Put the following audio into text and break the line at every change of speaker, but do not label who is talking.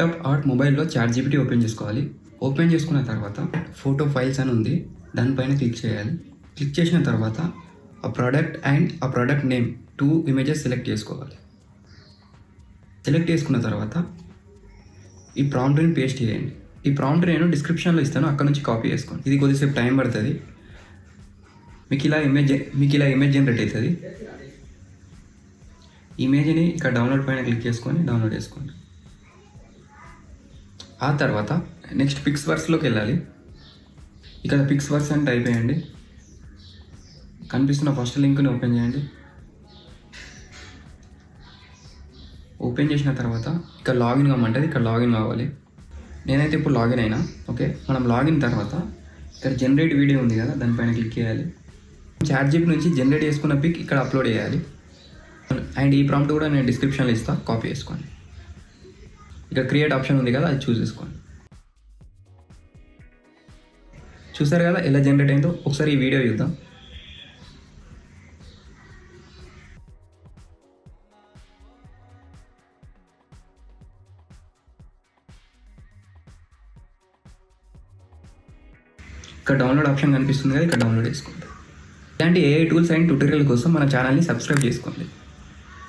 Laptop or మొబైల్లో chat GPT open చేసుకోవాలి. Open చేసుకున్న తర్వాత ఫోటో ఫైల్స్ అని ఉంది, దానిపైన క్లిక్ చేయాలి. క్లిక్ చేసిన తర్వాత ఆ ప్రోడక్ట్ అండ్ ఆ ప్రోడక్ట్ నేమ్ 2 ఇమేజెస్ సెలెక్ట్ చేసుకోవాలి. సెలెక్ట్ చేసుకున్న తర్వాత ఈ ప్రాంప్ట్ని పేస్ట్ చేయండి. ఈ ప్రాంప్ట్ నేను డిస్క్రిప్షన్లో ఇస్తాను, అక్కడ నుంచి కాపీ చేసుకోండి. ఇది కొద్దిసేపు టైం పడుతుంది. మీకు ఇలా ఇమేజ్ జనరేట్ అవుతుంది. ఇమేజ్ని ఇక్కడ డౌన్లోడ్ పైన క్లిక్ చేసుకొని డౌన్లోడ్ చేసుకోండి. ఆ తర్వాత నెక్స్ట్ పిక్స్వర్క్స్లోకి వెళ్ళాలి. ఇక్కడ పిక్స్వర్క్స్ అని టైప్ చేయండి. కనిపిస్తున్న ఫస్ట్ లింక్ని ఓపెన్ చేయండి. ఓపెన్ చేసిన తర్వాత ఇక్కడ లాగిన్ కావమంటుంది, ఇక్కడ లాగిన్ కావాలి. నేనైతే ఇప్పుడు లాగిన్ అయినా. ఓకే, మనం లాగిన్ తర్వాత ఇక్కడ జనరేట్ వీడియో ఉంది కదా, దానిపైన క్లిక్ చేయాలి. చాట్ జీపీటీ నుంచి జనరేట్ చేసుకున్న పిక్ ఇక్కడ అప్లోడ్ చేయాలి. అండ్ ఈ ప్రాంప్ట్ కూడా నేను డిస్క్రిప్షన్లో ఇస్తాను, కాపీ చేసుకోండి. ఇక్కడ క్రియేట్ ఆప్షన్ ఉంది కదా, అది చూస్ చేసుకోండి. చూసారు కదా ఎలా జనరేట్ అయిందో. ఒకసారి ఈ వీడియో చూద్దాం. ఇక్కడ డౌన్లోడ్ ఆప్షన్ కనిపిస్తుంది కదా, ఇక్కడ డౌన్లోడ్ చేసుకోండి. ఇలాంటి ఏఐ టూల్స్ అండ్ ట్యూటోరియల్ కోసం మన ఛానల్ని సబ్స్క్రైబ్ చేసుకోండి.